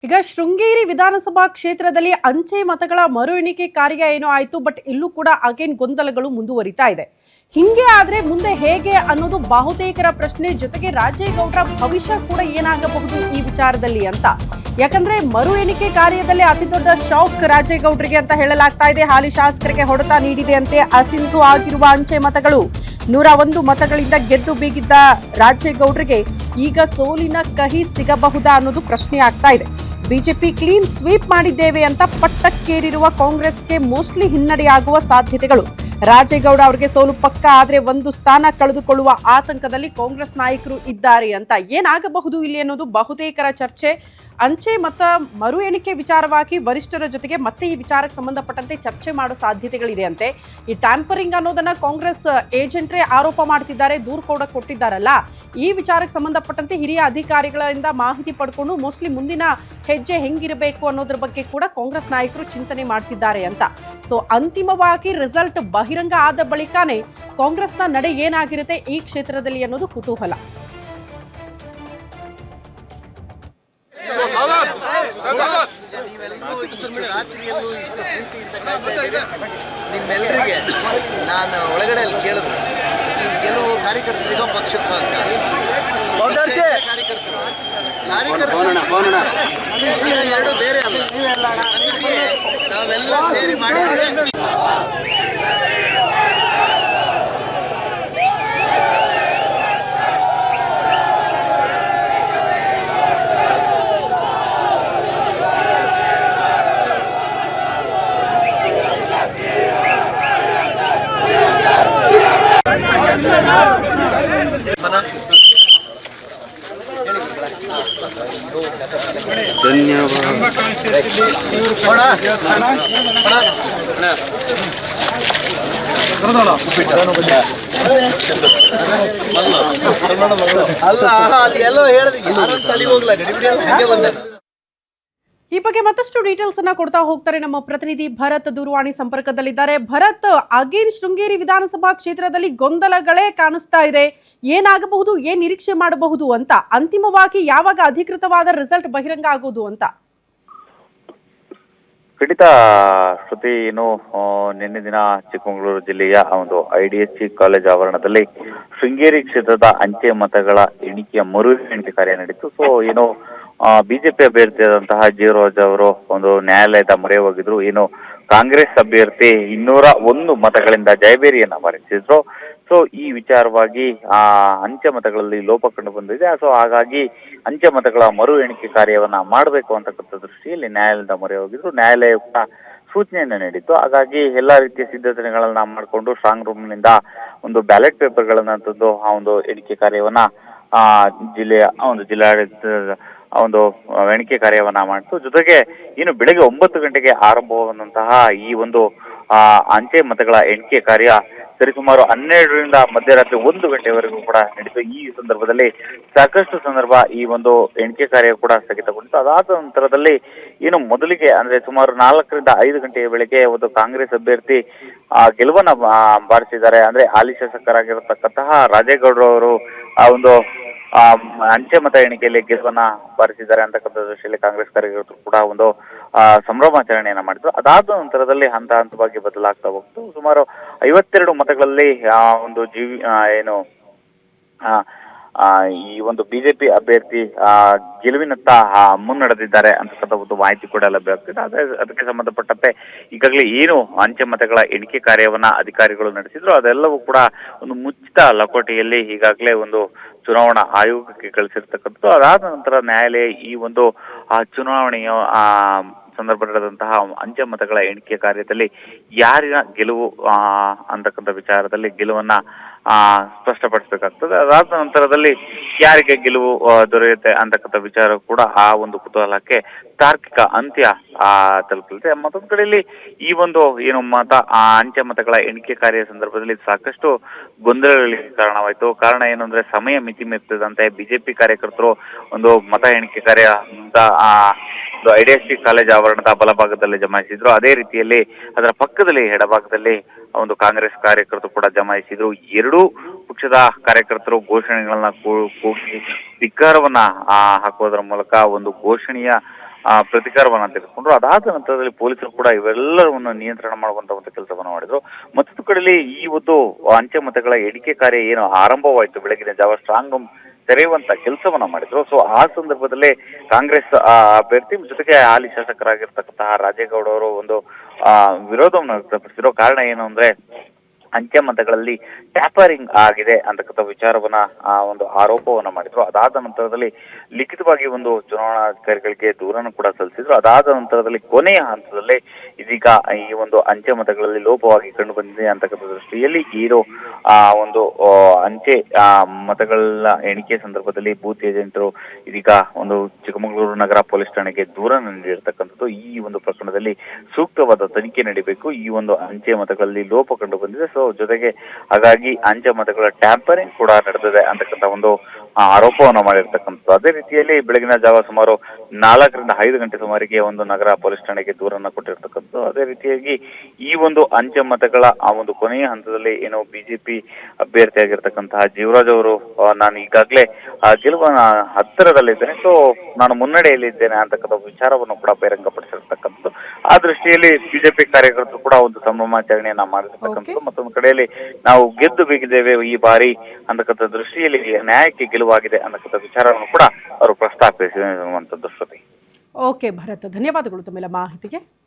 ಈಗ ಶೃಂಗೇರಿ ವಿಧಾನಸಭಾ ಕ್ಷೇತ್ರದಲ್ಲಿ ಅಂಚೆ ಮತಗಳ ಮರು ಎಣಿಕೆ ಕಾರ್ಯ ಏನೋ ಆಯ್ತು, ಬಟ್ ಇಲ್ಲೂ ಕೂಡ ಅಗೇನ್ ಗೊಂದಲಗಳು ಮುಂದುವರಿತಾ ಇದೆ. ಹಿಂಗೆ ಆದ್ರೆ ಮುಂದೆ ಹೇಗೆ ಅನ್ನೋದು ಬಹುತೇಕರ ಪ್ರಶ್ನೆ. ಜೊತೆಗೆ ರಾಜೇಗೌಡರ ಭವಿಷ್ಯ ಕೂಡ ಏನಾಗಬಹುದು ಈ ವಿಚಾರದಲ್ಲಿ ಅಂತ. ಯಾಕಂದ್ರೆ ಮರು ಎಣಿಕೆ ಕಾರ್ಯದಲ್ಲಿ ಅತಿ ದೊಡ್ಡ ಶಾಕ್ ರಾಜೇಗೌಡರಿಗೆ ಅಂತ ಹೇಳಲಾಗ್ತಾ ಇದೆ. ಹಾಲಿ ಶಾಸಕರಿಗೆ ಹೊಡೆತ ನೀಡಿದೆ ಅಂತೆ ಅಸಿಂಧು ಆಗಿರುವ ಅಂಚೆ ಮತಗಳು. 101 ಮತಗಳಿಂದ ಗೆದ್ದು ಬೀಗಿದ್ದ ರಾಜೇಗೌಡರಿಗೆ ಈಗ ಸೋಲಿನ ಕಹಿ ಸಿಗಬಹುದಾ ಅನ್ನೋದು ಪ್ರಶ್ನೆ ಆಗ್ತಾ ಇದೆ. ಬಿಜೆಪಿ ಕ್ಲೀನ್ ಸ್ವೀಪ್ ಮಾಡಿದ್ದೇವೆ ಅಂತ ಪಟ್ಟಕ್ಕೇರಿರುವ ಕಾಂಗ್ರೆಸ್ಗೆ ಮೋಸ್ಟ್ಲಿ ಹಿನ್ನಡೆಯಾಗುವ ಸಾಧ್ಯತೆಗಳು. ರಾಜೇಗೌಡ ಅವರಿಗೆ ಸೋಲು ಪಕ್ಕ ಆದ್ರೆ ಒಂದು ಸ್ಥಾನ ಕಳೆದುಕೊಳ್ಳುವ ಆತಂಕದಲ್ಲಿ ಕಾಂಗ್ರೆಸ್ ನಾಯಕರು ಇದ್ದಾರೆ ಅಂತ. ಏನಾಗಬಹುದು ಇಲ್ಲಿ ಅನ್ನೋದು ಬಹುತೇಕರ ಚರ್ಚೆ. ಅಂಚೆ ಮತ ಮರು ಎಣಿಕೆ ವಿಚಾರವಾಗಿ ವರಿಷ್ಠರ ಜೊತೆಗೆ ಮತ್ತೆ ಈ ವಿಚಾರಕ್ಕೆ ಸಂಬಂಧಪಟ್ಟಂತೆ ಚರ್ಚೆ ಮಾಡೋ ಸಾಧ್ಯತೆಗಳಿದೆ ಅಂತೆ. ಈ ಟ್ಯಾಂಪರಿಂಗ್ ಅನ್ನೋದನ್ನ ಕಾಂಗ್ರೆಸ್ ಏಜೆಂಟ್ರೇ ಆರೋಪ ಮಾಡ್ತಿದ್ದಾರೆ, ದೂರು ಕೂಡ ಕೊಟ್ಟಿದ್ದಾರಲ್ಲ. ಈ ವಿಚಾರಕ್ಕೆ ಸಂಬಂಧಪಟ್ಟಂತೆ ಹಿರಿಯ ಅಧಿಕಾರಿಗಳಿಂದ ಮಾಹಿತಿ ಪಡ್ಕೊಂಡು ಮೋಸ್ಟ್ಲಿ ಮುಂದಿನ ಹೆಜ್ಜೆ ಹೆಂಗಿರಬೇಕು ಅನ್ನೋದ್ರ ಬಗ್ಗೆ ಕೂಡ ಕಾಂಗ್ರೆಸ್ ನಾಯಕರು ಚಿಂತನೆ ಮಾಡ್ತಿದ್ದಾರೆ ಅಂತ. ಸೊ ಅಂತಿಮವಾಗಿ ರಿಸಲ್ಟ್ ಬಹಿರಂಗ ಆದ ಬಳಿಕನೇ ಕಾಂಗ್ರೆಸ್ನ ನಡೆ ಏನಾಗಿರುತ್ತೆ ಈ ಕ್ಷೇತ್ರದಲ್ಲಿ ಅನ್ನೋದು ಕುತೂಹಲ. ನಿಮ್ಮೆಲ್ಲರಿಗೆ ನಾನು ಒಳಗಡೆ ಅಲ್ಲಿ ಕೇಳಿದ್ರು, ಕೆಲವು ಕಾರ್ಯಕರ್ತರಿಗೋ ಪಕ್ಷಕ್ಕೋ ಅಂತ. ಕಾರ್ಯಕರ್ತರು ಎರಡು ಬೇರೆ ಅಲ್ಲ, ನಾವೆಲ್ಲ ಸೇರಿ ಮಾಡಿ ಅಲ್ಲ ಅಲ್ಲಿ ಎಲ್ಲೋ ಹೇಳಿದ್ರೆ ತಲೆ ಹೋಗ್ಲ ಗಡಿಬಿಡಿ ಎಲ್ಲ ಹಾಗೆ ಬಂದ. ಈ ಬಗ್ಗೆ ಮತ್ತಷ್ಟು ಡೀಟೇಲ್ಸ್ ಅನ್ನ ಕೊಡ್ತಾ ಹೋಗ್ತಾರೆ ನಮ್ಮ ಪ್ರತಿನಿಧಿ ಭರತ್. ದೂರವಾಣಿ ಸಂಪರ್ಕದಲ್ಲಿದ್ದಾರೆ. ಭರತ್, ಅಗೇನ್ ಶೃಂಗೇರಿ ವಿಧಾನಸಭಾ ಕ್ಷೇತ್ರದಲ್ಲಿ ಗೊಂದಲಗಳೇ ಕಾಣಿಸ್ತಾ ಇದೆ. ಏನಾಗಬಹುದು, ಏನ್ ನಿರೀಕ್ಷೆ ಮಾಡಬಹುದು ಅಂತ, ಅಂತಿಮವಾಗಿ ಯಾವಾಗ ಅಧಿಕೃತವಾದ ರಿಸಲ್ಟ್ ಬಹಿರಂಗ ಆಗೋದು ಅಂತ? ಖಂಡಿತ ಶ್ರುತಿ, ನಿನ್ನೆ ದಿನ ಚಿಕ್ಕಮಗಳೂರು ಜಿಲ್ಲೆಯ ಒಂದು IDSC ಕಾಲೇಜ್ ಆವರಣದಲ್ಲಿ ಶೃಂಗೇರಿ ಕ್ಷೇತ್ರದ ಅಂಚೆ ಮತಗಳ ಎಣಿಕೆಯ ಮರು ಎಣಿಕೆ ಕಾರ್ಯ ನಡೀತು. ಸೊ ಬಿಜೆಪಿ ಅಭ್ಯರ್ಥಿಯಾದಂತಹ ಜೀವರಾಜ್ ಅವರು ಒಂದು ನ್ಯಾಯಾಲಯದ ಮೊರೆ ಹೋಗಿದ್ರು. ಕಾಂಗ್ರೆಸ್ ಅಭ್ಯರ್ಥಿ 201 ಮತಗಳಿಂದ ಜಯಬೇರಿಯನ್ನ ಬಾರಿಸಿದ್ರು. ಸೊ ಈ ವಿಚಾರವಾಗಿ ಅಂಚೆ ಮತಗಳಲ್ಲಿ ಲೋಪ ಕಂಡು ಬಂದಿದೆ. ಸೊ ಹಾಗಾಗಿ ಅಂಚೆ ಮತಗಳ ಮರು ಎಣಿಕೆ ಕಾರ್ಯವನ್ನ ಮಾಡಬೇಕು ಅಂತಕ್ಕಂಥ ದೃಷ್ಟಿಯಲ್ಲಿ ನ್ಯಾಯಾಲಯದ ಮೊರೆ ಹೋಗಿದ್ರು. ನ್ಯಾಯಾಲಯ ಕೂಡ ಸೂಚನೆಯನ್ನ ನೀಡಿತ್ತು. ಹಾಗಾಗಿ ಎಲ್ಲಾ ರೀತಿಯ ಸಿದ್ಧತೆಗಳನ್ನ ಮಾಡಿಕೊಂಡು ಸ್ಟ್ರಾಂಗ್ ರೂಮ್ ನಿಂದ ಒಂದು ಬ್ಯಾಲೆಟ್ ಪೇಪರ್ ಗಳನ್ನ ತಂದು ಆ ಒಂದು ಎಣಿಕೆ ಕಾರ್ಯವನ್ನ ಜಿಲ್ಲೆಯ ಒಂದು ಜಿಲ್ಲಾಡಳಿತ ಒಂದು ಎಣಿಕೆ ಕಾರ್ಯವನ್ನ ಮಾಡಿತು. ಜೊತೆಗೆ ಬೆಳಗ್ಗೆ 9 ಗಂಟೆಗೆ ಆರಂಭವಾದಂತಹ ಈ ಒಂದು ಅಂಚೆ ಮತಗಳ ಎಣಿಕೆ ಕಾರ್ಯ ಸರಿಸುಮಾರು 12ರಿಂದ ಮಧ್ಯರಾತ್ರಿ 1 ಗಂಟೆವರೆಗೂ ಕೂಡ ನಡೀತು. ಈ ಸಂದರ್ಭದಲ್ಲಿ ಸಾಕಷ್ಟು ಸಂದರ್ಭ ಈ ಒಂದು ಎಣಿಕೆ ಕಾರ್ಯ ಕೂಡ ಸ್ಥಗಿತಗೊಂಡಿತು. ಅದಾದ ನಂತರದಲ್ಲಿ ಮೊದಲಿಗೆ ಅಂದ್ರೆ ಸುಮಾರು 4ರಿಂದ 5 ಗಂಟೆಯ ವೇಳೆಗೆ ಒಂದು ಕಾಂಗ್ರೆಸ್ ಅಭ್ಯರ್ಥಿ ಗೆಲುವನ್ನ ಬಾರಿಸಿದ್ದಾರೆ. ಅಂದ್ರೆ ಹಾಲಿ ಶಾಸಕರಾಗಿರತಕ್ಕಂತಹ ರಾಜೇಗೌಡರು ಅವರು ಆ ಒಂದು ಅಂಚೆ ಮತ ಎಣಿಕೆಯಲ್ಲಿ ಗೆಲುವನ್ನ ಬಾರಿಸಿದ್ದಾರೆ ಅಂತಕ್ಕಂಥ ದೃಷ್ಟಿಯಲ್ಲಿ ಕಾಂಗ್ರೆಸ್ ಕಾರ್ಯಕರ್ತರು ಕೂಡ ಒಂದು ಸಂಭ್ರಮಾಚರಣೆಯನ್ನ ಮಾಡಿದ್ರು. ಅದಾದ ನಂತರದಲ್ಲಿ ಹಂತ ಹಂತವಾಗಿ ಬದಲಾಗ್ತಾ ಹೋಗ್ತು. ಸುಮಾರು 52 ಮತಗಳಲ್ಲಿ ಒಂದು ಈ ಒಂದು ಬಿಜೆಪಿ ಅಭ್ಯರ್ಥಿ ಗೆಲುವಿನತ್ತ ಮುನ್ನಡೆದಿದ್ದಾರೆ ಅಂತಕ್ಕಂಥ ಒಂದು ಮಾಹಿತಿ ಕೂಡ ಲಭ್ಯವಾಗ್ತಿದೆ. ಅದಕ್ಕೆ ಸಂಬಂಧಪಟ್ಟಂತೆ ಈಗಾಗಲೇ ಅಂಚೆ ಮತಗಳ ಎಣಿಕೆ ಕಾರ್ಯವನ್ನ ಅಧಿಕಾರಿಗಳು ನಡೆಸಿದ್ರು, ಅದೆಲ್ಲವೂ ಕೂಡ ಒಂದು ಮುಚ್ಚಿತ ಲಕೋಟೆಯಲ್ಲಿ ಈಗಾಗಲೇ ಒಂದು ಚುನಾವಣಾ ಆಯೋಗಕ್ಕೆ ಕಳಿಸಿರ್ತಕ್ಕಂಥದ್ದು. ಅದಾದ ನಂತರ ನ್ಯಾಯಾಲಯ ಈ ಒಂದು ಚುನಾವಣೆಯ ಸಂದರ್ಭದಂತಹ ಅಂಚೆ ಮತಗಳ ಎಣಿಕೆ ಕಾರ್ಯದಲ್ಲಿ ಯಾರಿನ ಗೆಲುವು ಅಂತಕ್ಕಂಥ ವಿಚಾರದಲ್ಲಿ ಗೆಲುವನ್ನ ಸ್ಪಷ್ಟಪಡಿಸಬೇಕಾಗ್ತದೆ. ಅದಾದ ನಂತರದಲ್ಲಿ ಯಾರಿಗೆ ಗೆಲುವು ದೊರೆಯುತ್ತೆ ಅಂತಕ್ಕಂಥ ವಿಚಾರ ಕೂಡ ಆ ಒಂದು ಕುತೂಹಲಕ್ಕೆ ತಾರ್ಕಿಕ ಅಂತ್ಯ ತಲುಪಲಿದೆ. ಮತ್ತೊಂದು ಕಡೆಯಲ್ಲಿ ಈ ಒಂದು ಅಂಚೆ ಮತಗಳ ಎಣಿಕೆ ಕಾರ್ಯ ಸಂದರ್ಭದಲ್ಲಿ ಸಾಕಷ್ಟು ಗೊಂದಲಗಳಿಗೆ ಕಾರಣವಾಯಿತು. ಕಾರಣ ಏನಂದ್ರೆ ಸಮಯ ಮಿತಿ ಮೀರ್ತಿದಂತೆ ಬಿಜೆಪಿ ಕಾರ್ಯಕರ್ತರು ಒಂದು ಮತ ಎಣಿಕೆ ಕಾರ್ಯ IDSC ಕಾಲೇಜ್ ಆವರಣದ ಬಲಭಾಗದಲ್ಲಿ ಜಮಾಯಿಸಿದ್ರು. ಅದೇ ರೀತಿಯಲ್ಲಿ ಅದರ ಪಕ್ಕದಲ್ಲಿ ಎಡಭಾಗದಲ್ಲಿ ಒಂದು ಕಾಂಗ್ರೆಸ್ ಕಾರ್ಯಕರ್ತರು ಕೂಡ ಜಮಾಯಿಸಿದ್ರು. ಎರಡೂ ಪಕ್ಷದ ಕಾರ್ಯಕರ್ತರು ಘೋಷಣೆಗಳನ್ನ ಕೂಗಿ ಧಿಕ್ಕಾರವನ್ನ ಹಾಕುವುದರ ಮೂಲಕ ಒಂದು ಘೋಷಣೆಯ ಪ್ರತಿಕಾರವನ್ನ ತೆಗೆದುಕೊಂಡ್ರು. ಅದಾದ ನಂತರದಲ್ಲಿ ಪೊಲೀಸರು ಕೂಡ ಇವೆಲ್ಲವನ್ನು ನಿಯಂತ್ರಣ ಮಾಡುವಂತ ಒಂದು ಕೆಲಸವನ್ನ ಮಾಡಿದ್ರು. ಮತ್ತೊಂದು ಕಡೆಯಲ್ಲಿ ಈ ಒಂದು ಅಂಚೆ ಮತಗಳ ಎಣಿಕೆ ಕಾರ್ಯ ಏನು ಆರಂಭವಾಯಿತು ಬೆಳಗಿನ ಜಾವ ಸ್ಟ್ರಾಂಗ್ ರೂಮ್ ತೆರೆಯುವಂತ ಕೆಲಸವನ್ನ ಮಾಡಿದ್ರು. ಸೊ ಆ ಸಂದರ್ಭದಲ್ಲೇ ಕಾಂಗ್ರೆಸ್ ಅಭ್ಯರ್ಥಿ ಜೊತೆಗೆ ಹಾಲಿ ಶಾಸಕರಾಗಿರ್ತಕ್ಕಂತಹ ರಾಜೇಗೌಡ ಅವರು ಒಂದು ವಿರೋಧವನ್ನು ವ್ಯಕ್ತಪಡಿಸಿರೋ ಕಾರಣ ಏನು ಅಂದ್ರೆ ಅಂಚೆ ಮತಗಳಲ್ಲಿ ಟ್ಯಾಪರಿಂಗ್ ಆಗಿದೆ ಅಂತಕ್ಕಂಥ ವಿಚಾರವನ್ನ ಒಂದು ಆರೋಪವನ್ನ ಮಾಡಿದ್ರು. ಅದಾದ ನಂತರದಲ್ಲಿ ಲಿಖಿತವಾಗಿ ಒಂದು ಚುನಾವಣಾಧಿಕಾರಿಗಳಿಗೆ ದೂರನ್ನು ಕೂಡ ಸಲ್ಲಿಸಿದ್ರು. ಅದಾದ ನಂತರದಲ್ಲಿ ಕೊನೆಯ ಹಂತದಲ್ಲಿ ಇದೀಗ ಈ ಒಂದು ಅಂಚೆ ಮತಗಳಲ್ಲಿ ಲೋಪವಾಗಿ ಕಂಡು ಬಂದಿದೆ ಅಂತಕ್ಕಂಥ ದೃಷ್ಟಿಯಲ್ಲಿ ಇರೋ ಒಂದು ಅಂಚೆ ಮತಗಳ ಎಣಿಕೆ ಸಂದರ್ಭದಲ್ಲಿ ಬೂತ್ ಏಜೆಂಟರು ಇದೀಗ ಒಂದು ಚಿಕ್ಕಮಗಳೂರು ನಗರ ಪೊಲೀಸ್ ಠಾಣೆಗೆ ದೂರನ್ನು ನೀಡಿರ್ತಕ್ಕಂಥದ್ದು. ಈ ಒಂದು ಪ್ರಕರಣದಲ್ಲಿ ಸೂಕ್ತವಾದ ತನಿಖೆ ನಡೀಬೇಕು. ಈ ಒಂದು ಅಂಚೆ ಮತಗಳಲ್ಲಿ ಲೋಪ ಕಂಡು ಬಂದಿದೆ. ಸೊ ಜೊತೆಗೆ ಹಾಗಾಗಿ ಅಂಚೆ ಮತಗಳ ಟ್ಯಾಂಪರಿಂಗ್ ಕೂಡ ನಡೆದಿದೆ ಅಂತಕ್ಕಂಥ ಒಂದು ಆರೋಪವನ್ನು ಮಾಡಿರ್ತಕ್ಕಂಥದ್ದು. ಅದೇ ರೀತಿಯಲ್ಲಿ ಬೆಳಗಿನ ಜಾವ ಸುಮಾರು 4 ರಿಂದ 5 ಗಂಟೆ ಸುಮಾರಿಗೆ ಒಂದು ನಗರ ಪೊಲೀಸ್ ಠಾಣೆಗೆ ದೂರನ್ನ ಕೊಟ್ಟಿರ್ತಕ್ಕಂಥದ್ದು. ಅದೇ ರೀತಿಯಾಗಿ ಈ ಒಂದು ಅಂಚೆ ಮತಗಳ ಆ ಒಂದು ಕೊನೆಯ ಹಂತದಲ್ಲಿ ಏನು ಬಿಜೆಪಿ ಅಭ್ಯರ್ಥಿಯಾಗಿರ್ತಕ್ಕಂತಹ ಜೀವರಾಜ್ ಅವರು ನಾನು ಈಗಾಗಲೇ ಗೆಲುವಿನ ಹತ್ತಿರದಲ್ಲಿದ್ದೇನೆ, ಸೊ ನಾನು ಮುನ್ನಡೆಯಲ್ಲಿದ್ದೇನೆ ಅಂತಕ್ಕಂಥ ವಿಚಾರವನ್ನು ಕೂಡ ಬಹಿರಂಗಪಡಿಸಿರ್ತಕ್ಕಂಥದ್ದು. ಆ ದೃಷ್ಟಿಯಲ್ಲಿ ಬಿಜೆಪಿ ಕಾರ್ಯಕರ್ತರು ಕೂಡ ಒಂದು ಸಂಭ್ರಮಾಚರಣೆಯನ್ನ ಮಾಡಿರ್ತಕ್ಕಂಥದ್ದು. ಮತ್ತೊಂದು ಕಡೆಯಲ್ಲಿ ನಾವು ಗೆದ್ದು ಬೇಕಿದ್ದೇವೆ ಈ ಬಾರಿ ಅಂತಕ್ಕಂಥ ದೃಷ್ಟಿಯಲ್ಲಿ ನ್ಯಾಯಕ್ಕೆ ಗೆಲುವಾಗಿದೆ ಅನ್ನತಕ್ಕಂಥ ವಿಚಾರವನ್ನು ಕೂಡ ಅವರು ಪ್ರಸ್ತಾಪಿಸಿರುವಂತದ್ದು. ಶ್ರುತಿ. ಓಕೆ ಭರತ್, ಧನ್ಯವಾದಗಳು ತಮ್ಮೆಲ್ಲ ಮಾಹಿತಿಗೆ.